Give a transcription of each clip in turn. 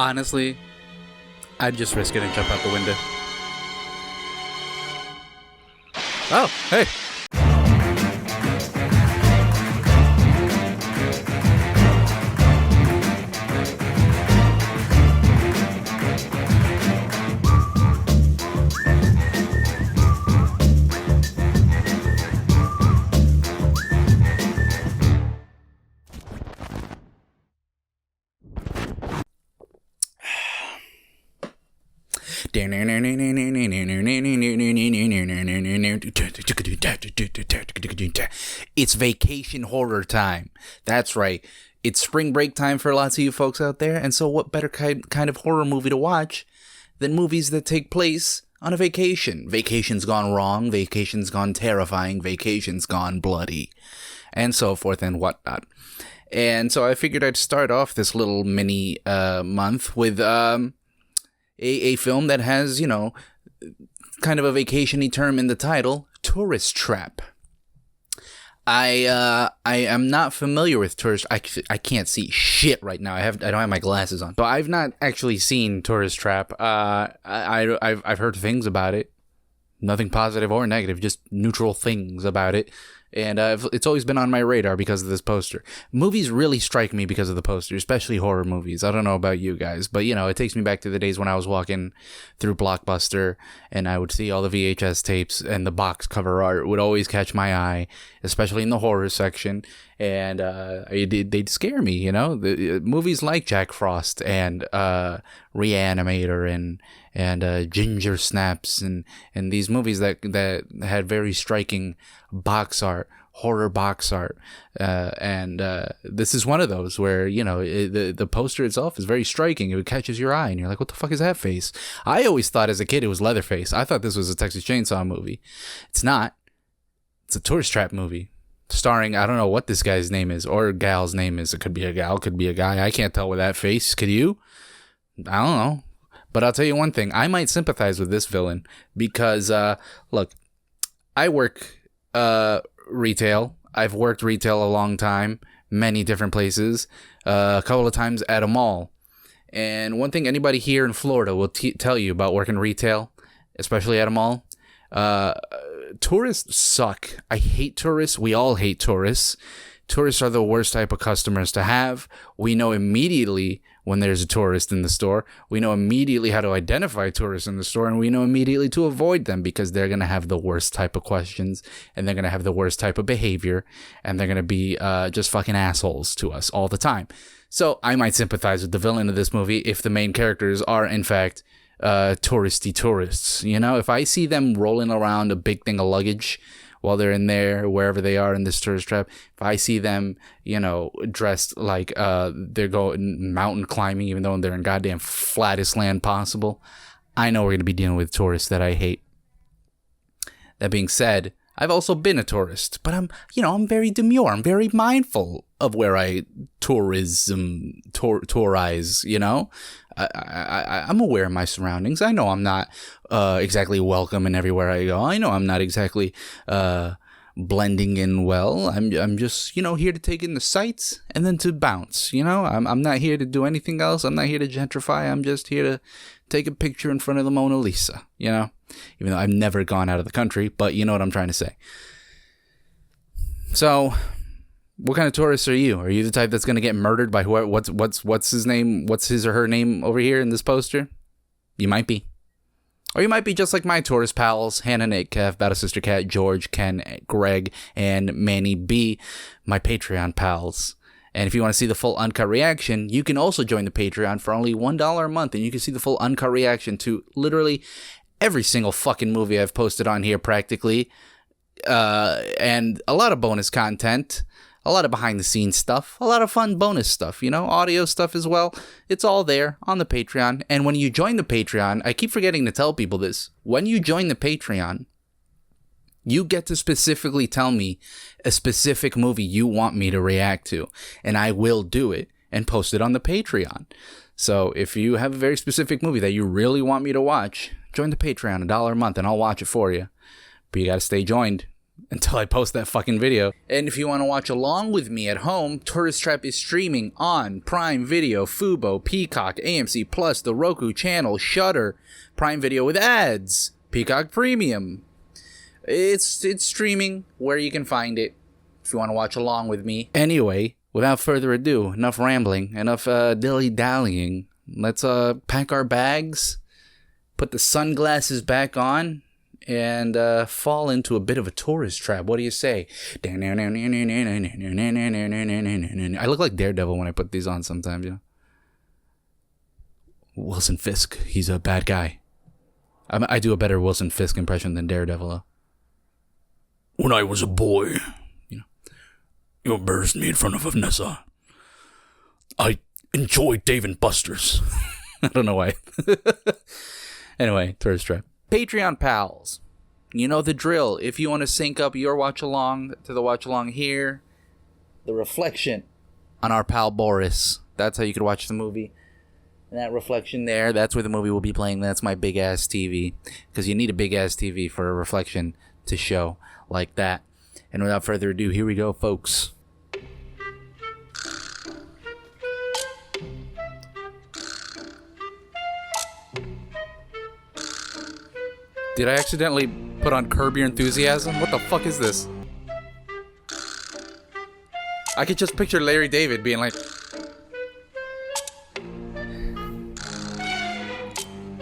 Honestly, I'd just risk it and jump out the window. Oh, hey. It's vacation horror time. That's right. It's spring break time for lots of you folks out there, and so what better kind of horror movie to watch than movies that take place on a vacation? Vacation's gone wrong, vacation's gone terrifying, vacation's gone bloody, and so forth and whatnot. And so I figured I'd start off this little mini month with a film that has, you know, kind of a vacation-y term in the title, Tourist Trap. I am not familiar with Tourist. I can't see shit right now. I don't have my glasses on, so I've not actually seen Tourist Trap. I've heard things about it, nothing positive or negative, just neutral things about it. And it's always been on my radar because of this poster. Movies really strike me because of the poster, especially horror movies. I don't know about you guys, but, you know, it takes me back to the days when I was walking through Blockbuster and I would see all the VHS tapes, and the box cover art would always catch my eye, especially in the horror section. And they'd scare me, you know? Movies like Jack Frost and Reanimator and Ginger Snaps and these movies that had very striking box art, horror box art, and this is one of those where, you know, the poster itself is very striking. It catches your eye and you're like, what the fuck is that face? I always thought as a kid it was Leatherface. I thought this was a Texas Chainsaw movie. It's not. It's a Tourist Trap movie starring, I don't know what this guy's name is or gal's name is. It could be a gal, could be a guy. I can't tell with that face. Could you? I don't know. But I'll tell you one thing. I might sympathize with this villain because, look, I work retail. I've worked retail a long time, many different places, a couple of times at a mall. And one thing anybody here in Florida will tell you about working retail, especially at a mall, tourists suck. I hate tourists. We all hate tourists. Tourists are the worst type of customers to have. We know immediately when there's a tourist in the store. We know immediately how to identify tourists in the store, and we know immediately to avoid them because they're going to have the worst type of questions, and they're going to have the worst type of behavior, and they're going to be just fucking assholes to us all the time. So I might sympathize with the villain of this movie if the main characters are, in fact, touristy tourists. You know, if I see them rolling around a big thing of luggage while they're in there, wherever they are in this tourist trap, if I see them, you know, dressed like they're going mountain climbing, even though they're in goddamn flattest land possible, I know we're going to be dealing with tourists that I hate. That being said, I've also been a tourist, but I'm very demure. I'm very mindful of where I tourize, you know? I'm aware of my surroundings. I know I'm not exactly welcome in everywhere I go. I know I'm not exactly blending in well. I'm just, you know, here to take in the sights and then to bounce, you know? I'm not here to do anything else. I'm not here to gentrify. I'm just here to take a picture in front of the Mona Lisa, you know? Even though I've never gone out of the country, but you know what I'm trying to say. So, what kind of tourist are you? Are you the type that's going to get murdered by whoever? What's his name? What's his or her name over here in this poster? You might be. Or you might be just like my tourist pals, Hannah, Nate, Kev, Battle Sister Cat, George, Ken, Greg, and Manny B, my Patreon pals. And if you want to see the full uncut reaction, you can also join the Patreon for only $1 a month, and you can see the full uncut reaction to literally every single fucking movie I've posted on here practically, and a lot of bonus content, a lot of behind the scenes stuff, a lot of fun bonus stuff, you know, audio stuff as well. It's all there on the Patreon. And when you join the Patreon, I keep forgetting to tell people this. When you join the Patreon, you get to specifically tell me a specific movie you want me to react to, and I will do it and post it on the Patreon. So if you have a very specific movie that you really want me to watch, join the Patreon, $1 a month, and I'll watch it for you. But you got to stay joined. until I post that fucking video. And if you want to watch along with me at home, Tourist Trap is streaming on Prime Video, Fubo, Peacock, AMC Plus, the Roku channel, Shudder, Prime Video with ads, Peacock Premium. It's streaming where you can find it if you want to watch along with me. Anyway, without further ado, enough rambling, enough dilly-dallying. Let's pack our bags, put the sunglasses back on, and fall into a bit of a tourist trap. What do you say? I look like Daredevil when I put these on sometimes, you know? Wilson Fisk, he's a bad guy. I do a better Wilson Fisk impression than Daredevil, though. When I was a boy, you embarrassed me in front of Vanessa. I enjoyed Dave and Buster's. I don't know why. Anyway, tourist trap. Patreon pals, you know the drill. If you want to sync up your watch along to the watch along here, the reflection on our pal Boris, that's how you could watch the movie. And that reflection there, that's where the movie will be playing. That's my big ass TV, because you need a big ass TV for a reflection to show like that. And without further ado, here we go, folks. Did I accidentally put on Curb Your Enthusiasm? What the fuck is this? I could just picture Larry David being like,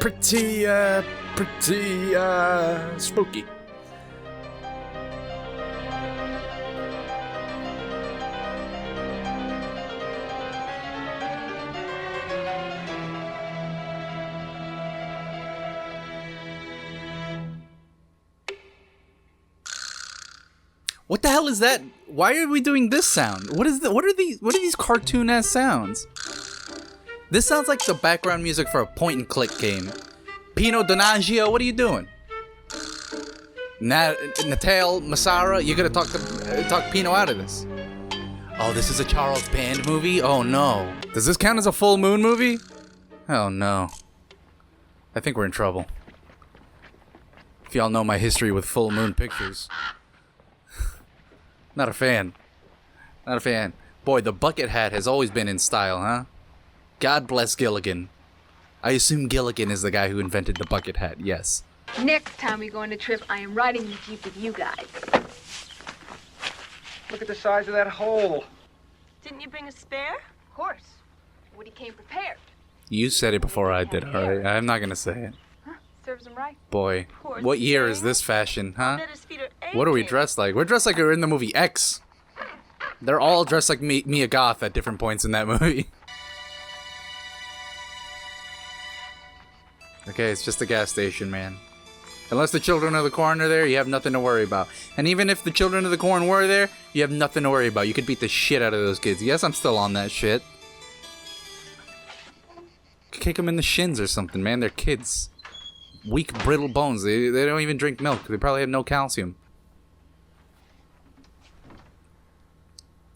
pretty spooky. What the hell is that? Why are we doing this sound? What are these cartoon ass sounds? This sounds like the background music for a point and click game. Pino Donaggio, what are you doing? Natal Massara, you gotta talk Pino out of this. Oh, this is a Charles Band movie? Oh no. Does this count as a full moon movie? Oh no. I think we're in trouble. If y'all know my history with full moon pictures. Not a fan. Not a fan. Boy, the bucket hat has always been in style, huh? God bless Gilligan. I assume Gilligan is the guy who invented the bucket hat, yes. Next time we go on a trip, I am riding the Jeep with you guys. Look at the size of that hole. Didn't you bring a spare? Of course. Woody came prepared. You said it before I did, alright? I'm not gonna say it. Huh? Serves him right. Boy, what year is this fashion, huh? What are we dressed like? We're dressed like we're in the movie X. They're all dressed like Mia Goth at different points in that movie. Okay, it's just a gas station, man. Unless the children of the corn are there, you have nothing to worry about. And even if the children of the corn were there, you have nothing to worry about. You could beat the shit out of those kids. Yes, I'm still on that shit. Kick them in the shins or something, man. They're kids. Weak, brittle bones. They don't even drink milk. They probably have no calcium.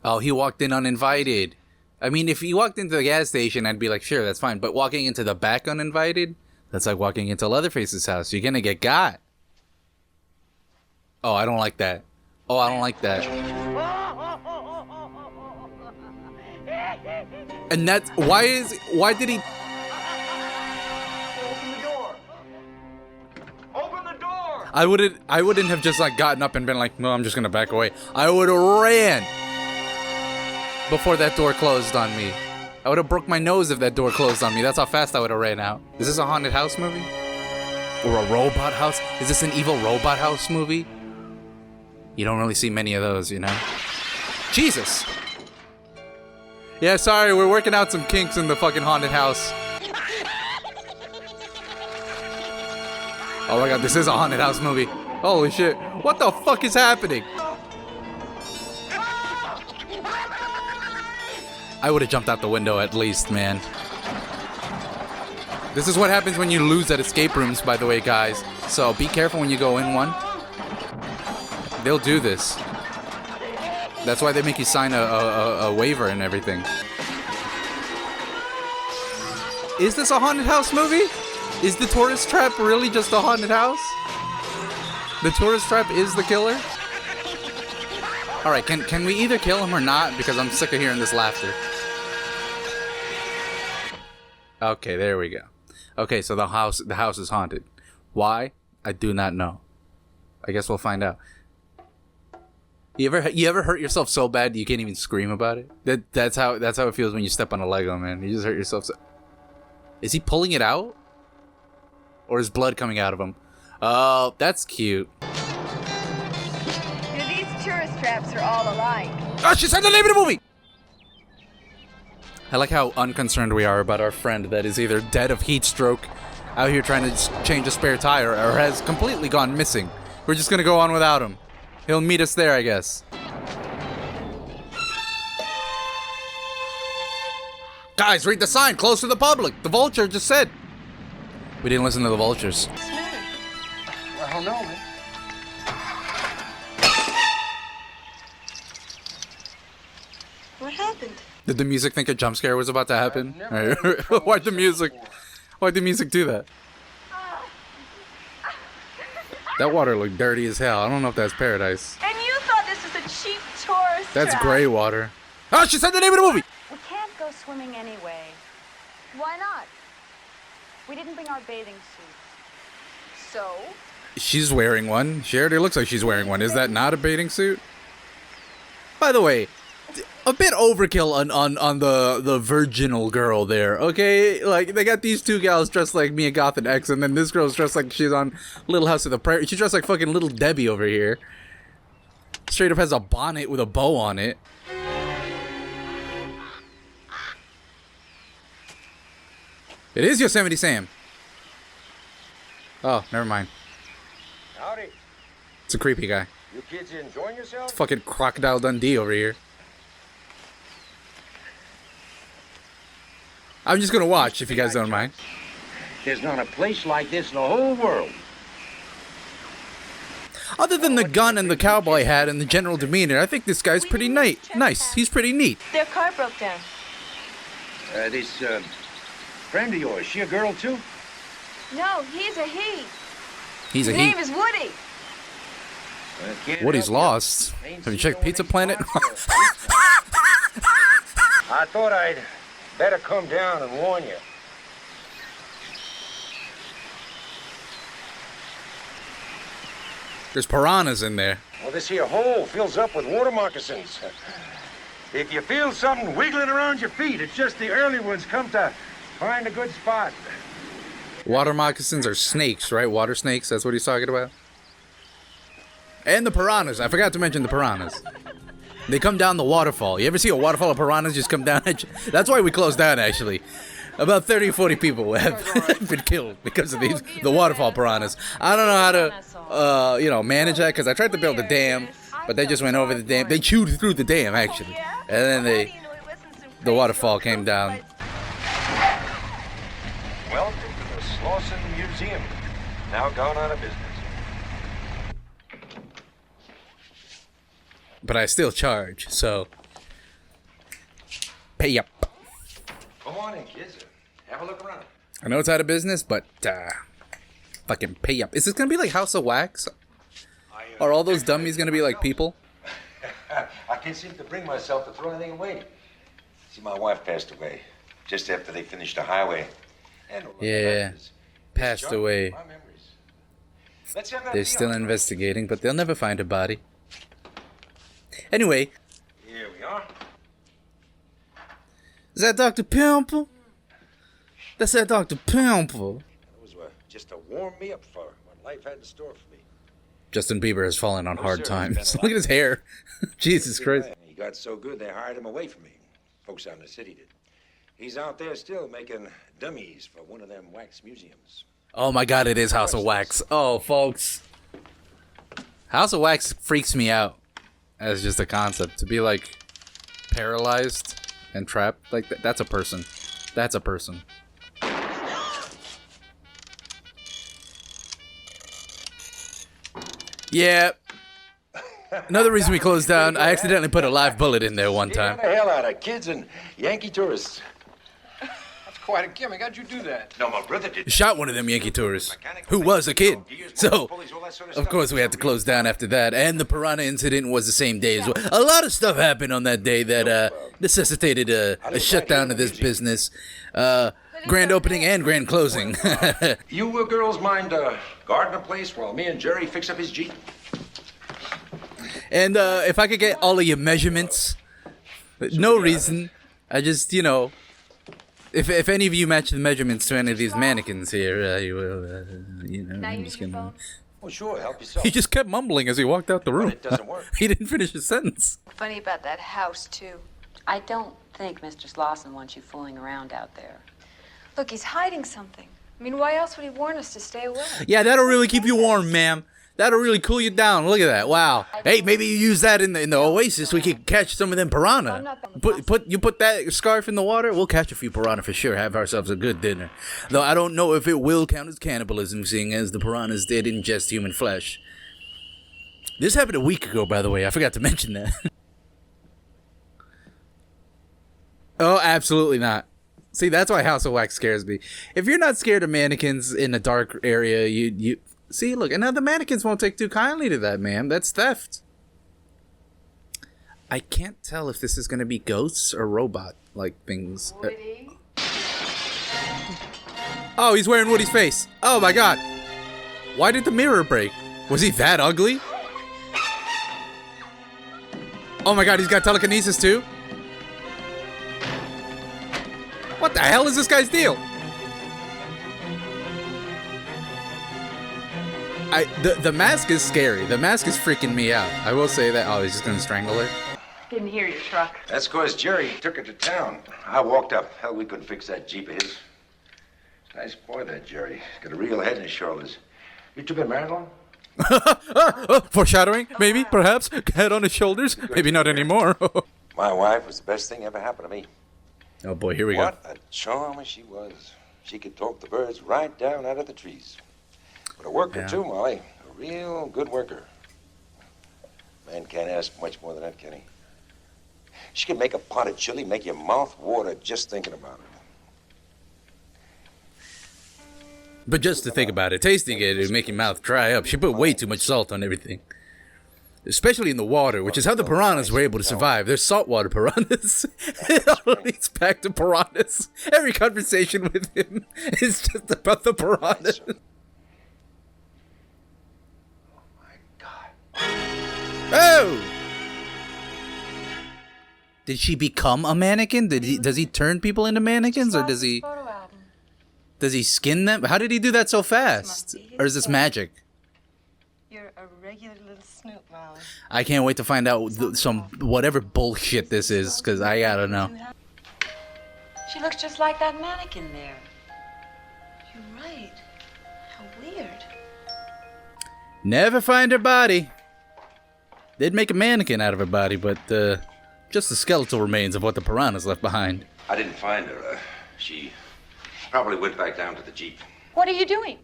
Oh, he walked in uninvited. I mean, if he walked into the gas station, I'd be like, sure, that's fine. But walking into the back uninvited? That's like walking into Leatherface's house. You're gonna get got. Oh, I don't like that. Oh, I don't like that. And that's... Why did he... Open the door. Open the door. I wouldn't have just like gotten up and been like, no, I'm just gonna back away. I would have ran before that door closed on me. I would have broke my nose if that door closed on me. That's how fast I would have ran out. Is this a haunted house movie? Or a robot house? Is this an evil robot house movie? You don't really see many of those, you know? Jesus! Yeah, sorry, we're working out some kinks in the fucking haunted house. Oh my god, this is a haunted house movie. Holy shit. What the fuck is happening? I would have jumped out the window at least, man. This is what happens when you lose at escape rooms, by the way, guys. So be careful when you go in one. They'll do this. That's why they make you sign a waiver and everything. Is this a haunted house movie? Is the tourist trap really just a haunted house? The tourist trap is the killer? All right, can we either kill him or not? Because I'm sick of hearing this laughter. Okay, there we go. Okay, so the house is haunted. Why? I do not know. I guess we'll find out. You ever hurt yourself so bad you can't even scream about it? That's how it feels when you step on a Lego, man. You just hurt yourself. Is he pulling it out? Or is blood coming out of him? Oh, that's cute. These tourist traps are all alike. Oh, she said the name of the movie! I like how unconcerned we are about our friend that is either dead of heat stroke, out here trying to change a spare tire, or has completely gone missing. We're just gonna go on without him. He'll meet us there, I guess. Guys, read the sign. Close to the public. The vulture just said. We didn't listen to the vultures. Well, no, man. What happened? Did the music think a jump scare was about to happen? Why'd the music do that? That water looked dirty as hell. I don't know if that's paradise. And you thought this was a cheap tourist That's trap. gray water. Oh, she said the name of the movie! We can't go swimming anyway. Why not? We didn't bring our bathing suits. So? She's wearing one. She already looks like she's wearing one. Is that not a bathing suit? By the way, a bit overkill on the virginal girl there, okay? Like, they got these two gals dressed like Mia Goth and X, and then this girl's dressed like she's on Little House of the Prairie. She's dressed like fucking Little Debbie over here. Straight up has a bonnet with a bow on it. It is Yosemite Sam. Oh, never mind. Howdy. It's a creepy guy. You kids enjoying yourselves? It's fucking Crocodile Dundee over here. I'm just gonna watch if you guys don't mind. There's not a place like this in the whole world. Other than the gun and the cowboy hat and the general demeanor, I think this guy's pretty nice. He's pretty neat. Their car broke down. This friend of yours, she a girl too? No, he's a he. He's a His he. name is Woody. Woody's lost. Have you checked Pizza Planet? I thought I'd better come down and warn you. There's piranhas in there. Well, this here hole fills up with water moccasins. If you feel something wiggling around your feet, it's just the early ones come to find a good spot. Water moccasins are snakes, right? Water snakes, that's what he's talking about. And the piranhas. I forgot to mention the piranhas. They come down the waterfall. You ever see a waterfall of piranhas just come down at you? That's why we closed down, actually. About 30 or 40 people have been killed because of the waterfall piranhas. I don't know how to, manage that, because I tried to build a dam, but they just went over the dam. They chewed through the dam, actually. And then the waterfall came down. Welcome to the Slauson Museum. Now gone out of business. But I still charge, so pay up. Come on in, kids. Have a look around. I know it's out of business, but fucking pay up. Is this gonna be like House of Wax? Are all those dummies gonna be like people? I can't seem to bring myself to throw anything away. See, my wife passed away just after they finished the highway. And Yeah, passed away. My memories. Let's have that They're deal. still investigating, but they'll never find her body. Anyway, Here we are. is that Dr. Pimple? That's that Dr. Pimple. Those were just to warm me up for what life had in store for me. Justin Bieber has fallen on hard sir, times. he's been Look at his hair. Jesus Christ. He got so good they hired him away from me. Folks out in the city did. He's out there still making dummies for one of them wax museums. Oh my God, it is House of Wax. Oh, folks. House of Wax freaks me out as just a concept. To be like paralyzed and trapped, like that's a person. That's a person. Yeah. Another reason we closed down, I accidentally put a live bullet in there one Scare time. the hell out of kids and Yankee tourists. Of Quite a gimmick. How'd you do that? No, my brother did. Shot one of them Yankee tourists who was a kid. So, of course, we had to close down after that. And the piranha incident was the same day as well. A lot of stuff happened on that day that necessitated a shutdown of this business. Grand opening and grand closing. You girls mind guarding the place while me and Jerry fix up his Jeep? And if I could get all of your measurements, no reason. I just, you know, if any of you match the measurements to any of these mannequins here, you will, you know, I'm just gonna... Well, sure, help yourself. He just kept mumbling as he walked out the room. But it doesn't work. He didn't finish his sentence. Funny about that house, too. I don't think Mr. Slauson wants you fooling around out there. Look, he's hiding something. I mean, why else would he warn us to stay away? Yeah, that'll really keep you warm, ma'am. That'll really cool you down. Look at that. Wow. Hey, maybe you use that in the oasis. We could catch some of them piranha. Put that scarf in the water. We'll catch a few piranha for sure. Have ourselves a good dinner. Though I don't know if it will count as cannibalism, seeing as the piranhas did ingest human flesh. This happened a week ago, by the way. I forgot to mention that. Oh, absolutely not. See, that's why House of Wax scares me. If you're not scared of mannequins in a dark area, you see, look, and now the mannequins won't take too kindly to that, ma'am. That's theft. I can't tell if this is going to be ghosts or robot-like things. Woody? Oh, he's wearing Woody's face. Oh, my God. Why did the mirror break? Was he that ugly? Oh, my God, he's got telekinesis, too? What the hell is this guy's deal? The mask is scary. The mask is freaking me out. I will say that. Oh, he's just gonna strangle her. Didn't hear your truck. That's because Jerry took her to town. I walked up. Hell, we couldn't fix that Jeep of his. Nice boy, that Jerry. Got a real head and shoulders. You two been married long? Foreshadowing, maybe, perhaps. Head on his shoulders. Maybe not anymore. My wife was the best thing ever happened to me. Oh boy, here we What a charmer she was. She could talk the birds right down out of the trees. But a worker too, Molly. A real good worker. Man can't ask much more than that, can he? She can make a pot of chili, make your mouth water just thinking about it. But just to think about it, tasting it would make your mouth dry up. She put way too much salt on everything. Especially in the water, which is how the piranhas were able to survive. They're saltwater piranhas. It all leads back to piranhas. Every conversation with him is just about the piranhas. Oh, my God. Oh! Did she become a mannequin? Does he turn people into mannequins, or does he skin them? How did he do that so fast? Or is this magic? You're a regular little snoop, Molly. I can't wait to find out some whatever bullshit this is, because I gotta know. She looks just like that mannequin there. You're right. How weird. Never find her body. They'd make a mannequin out of her body, but just the skeletal remains of what the piranhas left behind. I didn't find her. She probably went back down to the Jeep. What are you doing?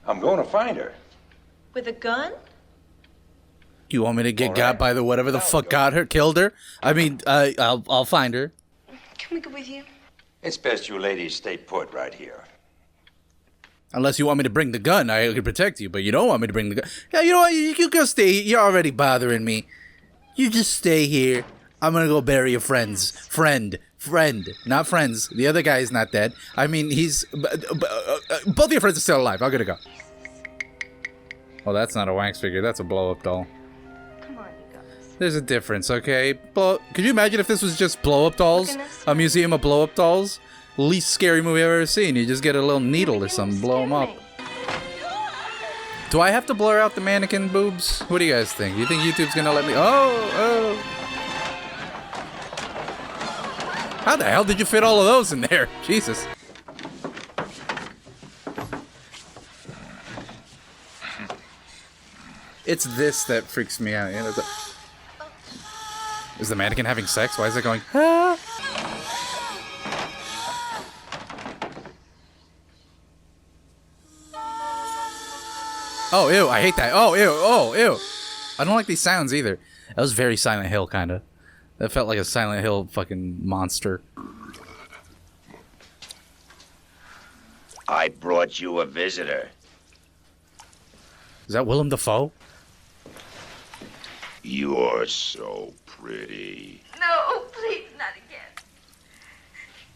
I'm going to find her. With a gun? You want me to get got by the whatever the fuck got her, killed her? I mean, I'll find her. Can we go with you? It's best you ladies stay put right here. Unless you want me to bring the gun, I can protect you. But you don't want me to bring the gun. Yeah, you know what? You go stay. You're already bothering me. You just stay here. I'm gonna go bury your friends. Friend, not friends. The other guy is not dead. I mean, he's both of your friends are still alive. I'm gonna go. Well, that's not a wax figure. That's a blow-up doll. Come on, you guys. There's a difference, okay? Could you imagine if this was just blow-up dolls? A museum of blow-up dolls? Least scary movie I've ever seen. You just get a little needle or something, blow them up. Do I have to blur out the mannequin boobs? What do you guys think? You think YouTube's gonna let me? Oh! How the hell did you fit all of those in there? Jesus. It's this that freaks me out. You know, is the mannequin having sex? Why is it going, ah? Oh, ew, I hate that. Oh, ew. I don't like these sounds either. That was very Silent Hill, kind of. That felt like a Silent Hill fucking monster. I brought you a visitor. Is that Willem Dafoe? You're so pretty. No, please, not again.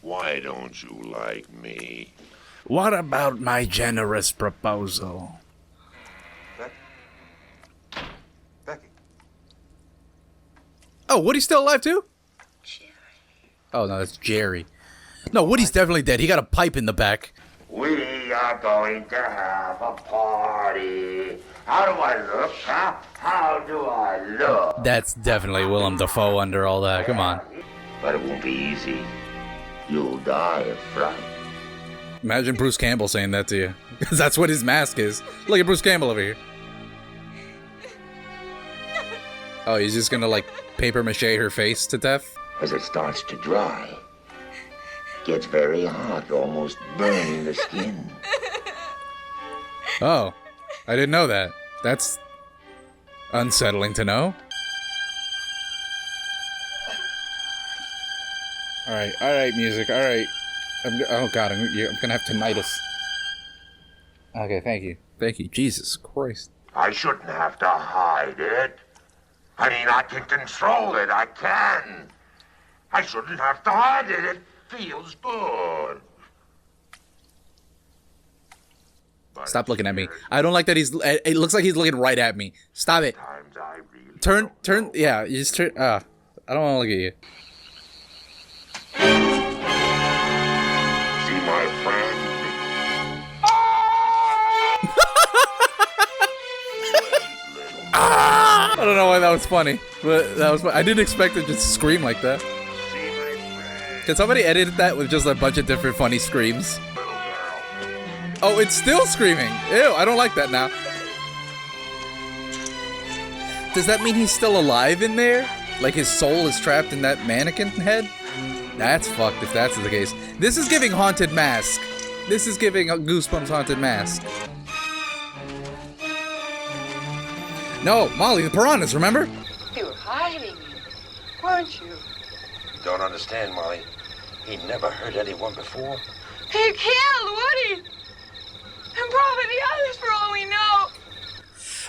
Why don't you like me? What about my generous proposal? Becky. Oh, Woody's still alive too? Jerry. Oh no, that's Jerry. No, Woody's definitely dead. He got a pipe in the back. We are going to have a party. How do I look, huh? How do I look? That's definitely Willem Dafoe under all that. Come on. But it won't be easy. You'll die of fright. Imagine Bruce Campbell saying that to you. Because that's what his mask is. Look at Bruce Campbell over here. Oh, he's just gonna like paper mache her face to death? As it starts to dry, gets very hot, almost burning the skin. Oh, I didn't know that. That's unsettling to know. Alright, music, alright. Oh god, I'm gonna have tinnitus. Okay, thank you, Jesus Christ. I shouldn't have to hide it. I mean, I can control it, I can. I shouldn't have to hide it, it feels good. But Stop looking at me. I don't like that he's, it looks like he's looking right at me. Stop it. sometimes I really Turn, don't know. yeah, you just turn, I don't wanna look at you. See my friend? I don't know why that was funny, but that was. I didn't expect it to just scream like that. See my friend, Can somebody edit that with just a bunch of different funny screams? little girl. Oh, it's still screaming. Ew, I don't like that now. Does that mean he's still alive in there? Like his soul is trapped in that mannequin head? That's fucked if that's the case. This is giving Haunted Mask. This is giving Goosebumps Haunted Mask. No, Molly, the piranhas, remember? You were hiding, weren't you? You don't understand, Molly. He never hurt anyone before. He killed Woody! And probably the others for all we know.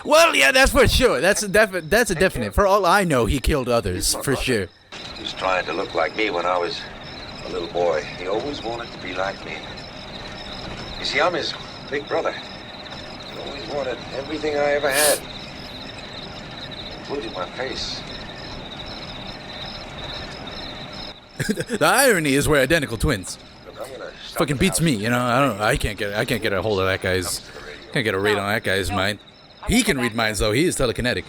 Well, yeah, that's for sure. That's a definite. For all I know, he killed others, for sure. He was trying to look like me when I was a little boy. He always wanted to be like me. You see, I'm his big brother. He always wanted everything I ever had, including my face. The irony is we're identical twins. Look, I'm gonna stop Fucking at the beats house. me, you know. I can't get a hold of that guy's. Can't get a read on that guy's mind. He can read minds though. He is telekinetic.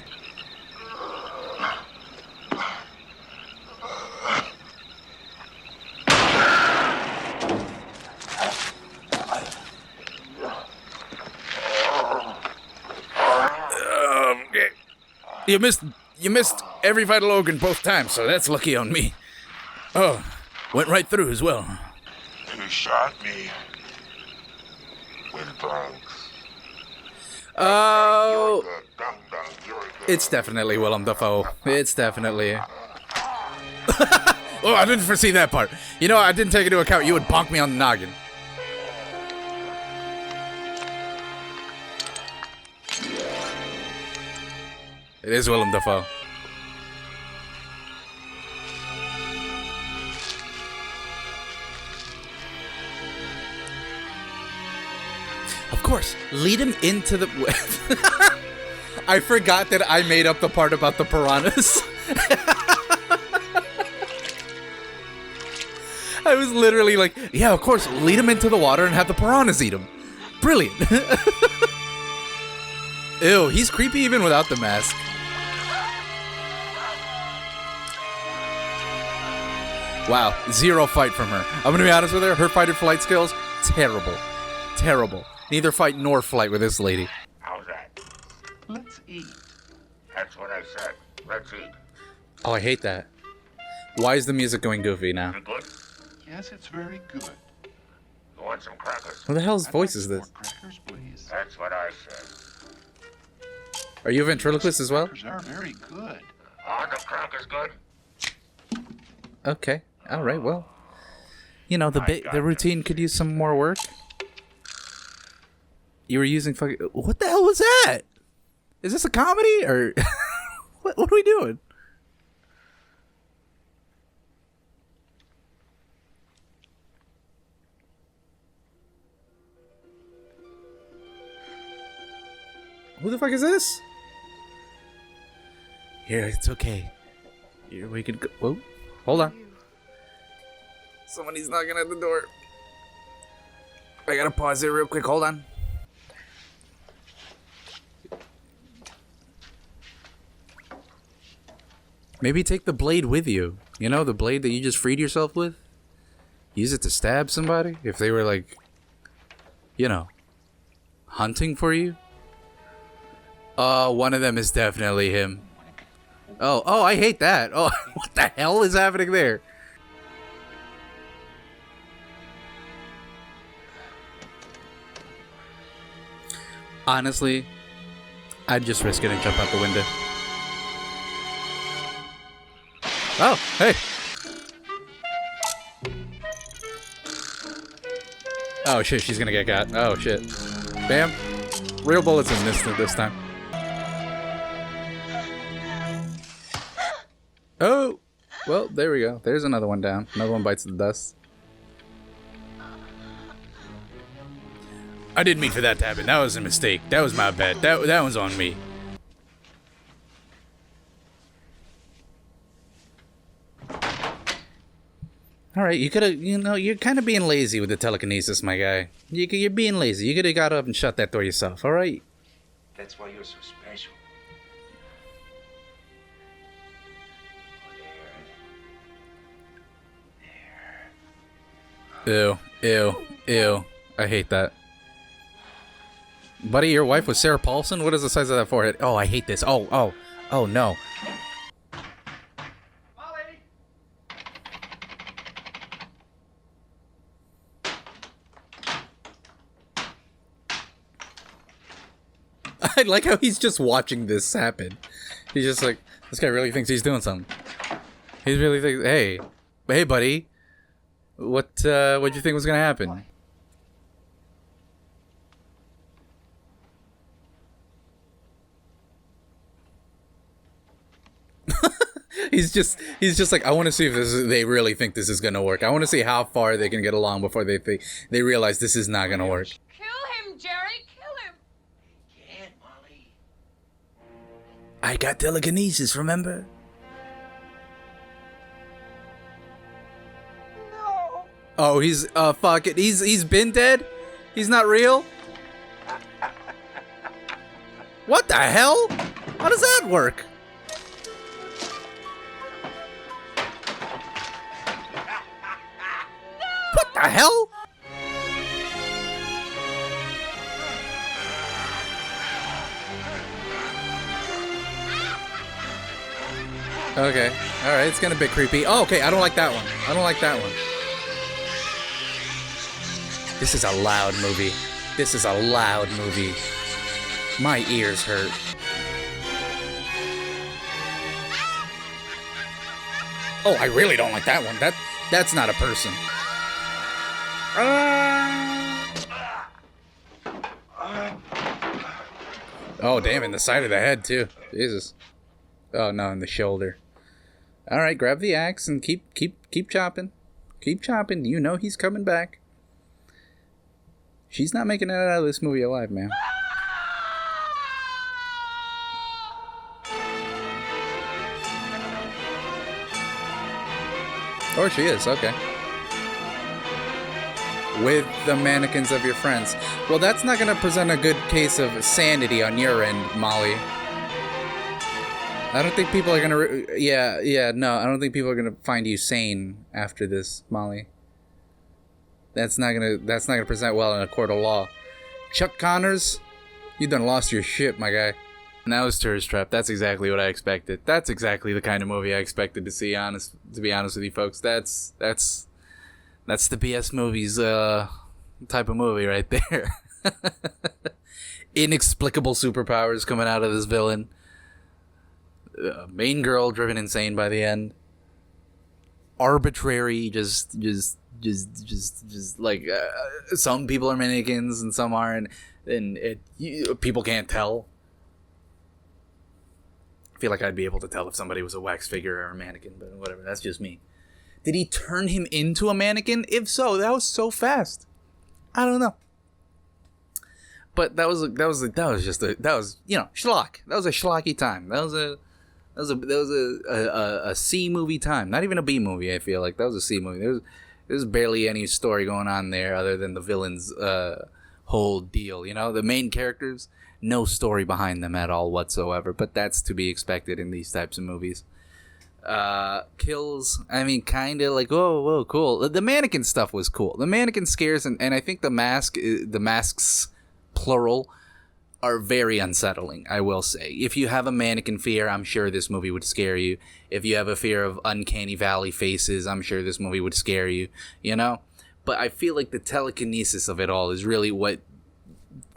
You missed every vital organ both times, so that's lucky on me. Oh, went right through as well. You shot me with blanks. Oh, Good, dum dum, you're good. it's definitely Willem Dafoe. It's definitely. Oh, I didn't foresee that part. You know, I didn't take into account you would bonk me on the noggin. It is Willem Dafoe. Of course, lead him into the... I forgot that I made up the part about the piranhas. I was literally like, yeah, of course, lead him into the water and have the piranhas eat him. Brilliant. Ew, he's creepy even without the mask. Wow, zero fight from her. I'm gonna be honest with her, her fight and flight skills, terrible. Terrible. Neither fight nor flight with this lady. How's that? Let's eat. That's what I said. Let's eat. Oh, I hate that. Why is the music going goofy now? You good? Yes, it's very good. You want some crackers? What the hell's I'd voice like is more this? Crackers, please. That's what I said. Are you a ventriloquist as well? Crackers are very good. Are the crackers good? Okay. Alright, well. You know, the routine could use some more work. You were using fucking... What the hell was that? Is this a comedy or... what are we doing? Who the fuck is this? Here, it's okay. Here we can go. Whoa, hold on. Somebody's knocking at the door. I gotta pause it real quick. Hold on. Maybe take the blade with you. You know, the blade that you just freed yourself with? Use it to stab somebody? If they were like, you know, hunting for you? One of them is definitely him. Oh, I hate that. Oh, what the hell is happening there? Honestly, I'd just risk it and jump out the window. Oh, hey. Oh shit, she's gonna get got. Oh shit. Bam. Real bullets in this time. Oh! Well, there we go. There's another one down. Another one bites the dust. I didn't mean for that to happen. That was a mistake. That was my bad. That one's on me. Alright, you could've, you know, you're kind of being lazy with the telekinesis, my guy. You're being lazy. You could've got up and shut that door yourself, alright? That's why you're so special. Ew, ew, ew. I hate that. Buddy, your wife was Sarah Paulson? What is the size of that forehead? Oh, I hate this. Oh no. I like how he's just watching this happen. He's just like, this guy really thinks he's doing something. He really thinks, hey buddy. What'd you think was gonna happen? He's just like, I want to see if they really think this is gonna work. I want to see how far they can get along before they realize this is not gonna work. Kill him, Jerry. Kill him. Can't, Molly. I got telekinesis, remember? No. Oh, he's fuck it. He's been dead? He's not real? What the hell? How does that work? What the hell? Okay. Alright, it's getting a bit creepy. Oh, okay, I don't like that one. I don't like that one. This is a loud movie. This is a loud movie. My ears hurt. Oh, I really don't like that one. That's not a person. Oh, damn, in the side of the head, too. Jesus. Oh, no, in the shoulder. Alright, grab the axe and keep chopping. Keep chopping. You know he's coming back. She's not making it out of this movie alive, man. Or she is, okay. With the mannequins of your friends. Well, that's not gonna present a good case of sanity on your end, Molly. I don't think people are gonna... no, I don't think people are gonna find you sane after this, Molly. That's not gonna present well in a court of law. Chuck Connors, you done lost your shit, my guy. And that was Tourist Trap. That's exactly what I expected. That's exactly the kind of movie I expected to see. To be honest with you, folks, that's the BS movies type of movie right there. Inexplicable superpowers coming out of this villain. Main girl driven insane by the end. Arbitrary, just just like some people are mannequins and some aren't, and people can't tell. I feel like I'd be able to tell if somebody was a wax figure or a mannequin, but whatever. That's just me. Did he turn him into a mannequin? If so, that was so fast. I don't know. But that was schlock. That was a schlocky time. That was a C movie time. Not even a B movie. I feel like that was a C movie. There's barely any story going on there other than the villain's whole deal. You know, the main characters, no story behind them at all whatsoever. But that's to be expected in these types of movies. Kills, I mean, kind of like, whoa, cool. The mannequin stuff was cool. The mannequin scares, and I think the masks, plural, are very unsettling, I will say. If you have a mannequin fear, I'm sure this movie would scare you. If you have a fear of uncanny valley faces, I'm sure this movie would scare you, you know? But I feel like the telekinesis of it all is really what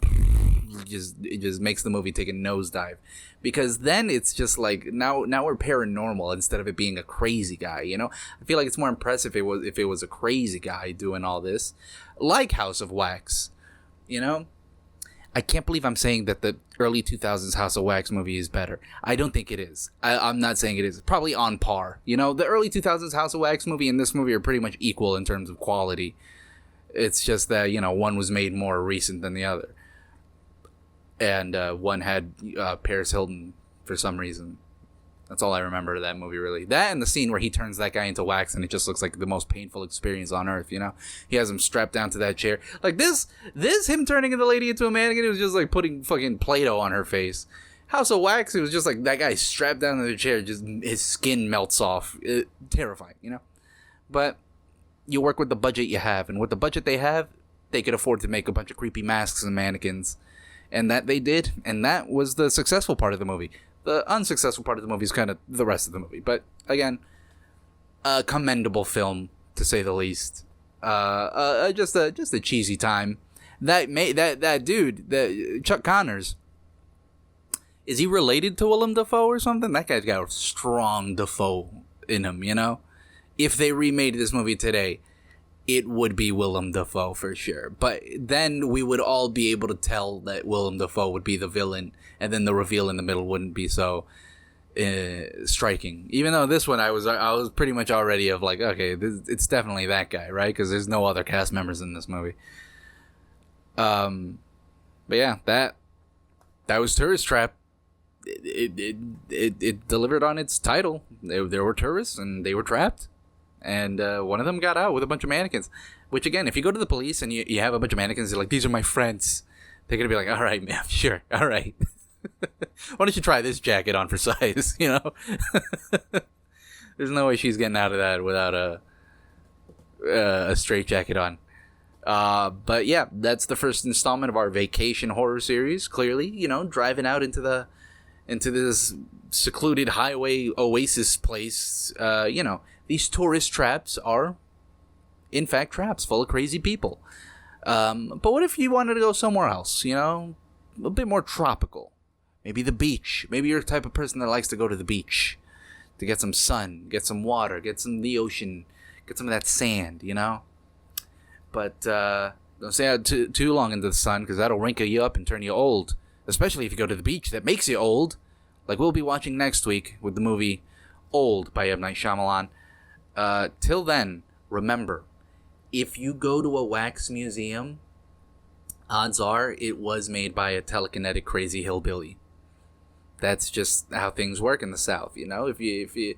it just makes the movie take a nosedive. Because then it's just like, now we're paranormal instead of it being a crazy guy, you know? I feel like it's more impressive if it was a crazy guy doing all this. Like House of Wax, you know? I can't believe I'm saying that the early 2000s House of Wax movie is better. I don't think it is. I'm not saying it is. It's probably on par. You know, the early 2000s House of Wax movie and this movie are pretty much equal in terms of quality. It's just that, you know, one was made more recent than the other. And one had Paris Hilton for some reason. That's all I remember of that movie, really. That and the scene where he turns that guy into wax and it just looks like the most painful experience on earth, you know? He has him strapped down to that chair. Like, this him turning the lady into a mannequin, it was just like putting fucking Play-Doh on her face. House of Wax, it was just like that guy strapped down to the chair, just his skin melts off. Terrifying, you know? But you work with the budget you have, and with the budget they have, they could afford to make a bunch of creepy masks and mannequins. And that they did, and that was the successful part of the movie. The unsuccessful part of the movie is kind of the rest of the movie. But, again, a commendable film, to say the least. Just a cheesy time. That dude, Chuck Connors, is he related to Willem Dafoe or something? That guy's got a strong Dafoe in him, you know? If they remade this movie today, it would be Willem Dafoe for sure. But then we would all be able to tell that Willem Dafoe would be the villain, and then the reveal in the middle wouldn't be so striking. Even though this one, I was pretty much already of like, okay, it's definitely that guy, right? Because there's no other cast members in this movie. But yeah, that was Tourist Trap. It delivered on its title. There were tourists, and they were trapped. And one of them got out with a bunch of mannequins. Which, again, if you go to the police and you have a bunch of mannequins, you're like, these are my friends. They're going to be like, all right, ma'am, sure, all right. Why don't you try this jacket on for size, you know? There's no way she's getting out of that without a straight jacket on. But, yeah, that's the first installment of our vacation horror series. Clearly, you know, driving out into this secluded highway oasis place, you know. These tourist traps are, in fact, traps full of crazy people. But what if you wanted to go somewhere else, you know? A bit more tropical. Maybe the beach. Maybe you're the type of person that likes to go to the beach to get some sun, get some water, get some of the ocean, get some of that sand, you know? But don't stay out too long into the sun, because that'll wrinkle you up and turn you old. Especially if you go to the beach that makes you old. Like we'll be watching next week with the movie Old by M. Night Shyamalan. Till then, remember, if you go to a wax museum, odds are it was made by a telekinetic crazy hillbilly. That's just how things work in the South, you know? If you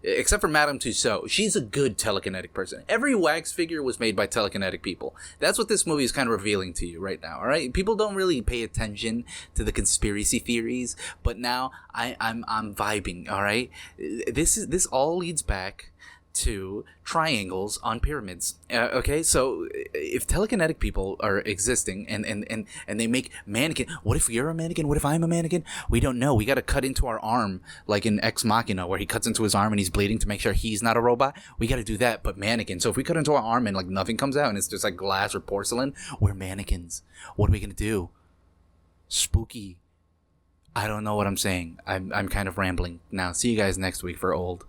except for Madame Tussauds, she's a good telekinetic person. Every wax figure was made by telekinetic people. That's what this movie is kind of revealing to you right now, all right? People don't really pay attention to the conspiracy theories, but now I'm vibing, all right? This all leads back to triangles on pyramids. Okay, so if telekinetic people are existing and they make mannequin, what if you're a mannequin? What if I'm a mannequin? We don't know. We got to cut into our arm like in Ex Machina, where he cuts into his arm and he's bleeding to make sure he's not a robot. We got to do that, but mannequin. So if we cut into our arm and like nothing comes out and it's just like glass or porcelain, we're mannequins. What are we gonna do? Spooky. I don't know what I'm saying. I'm kind of rambling now. See you guys next week for Old.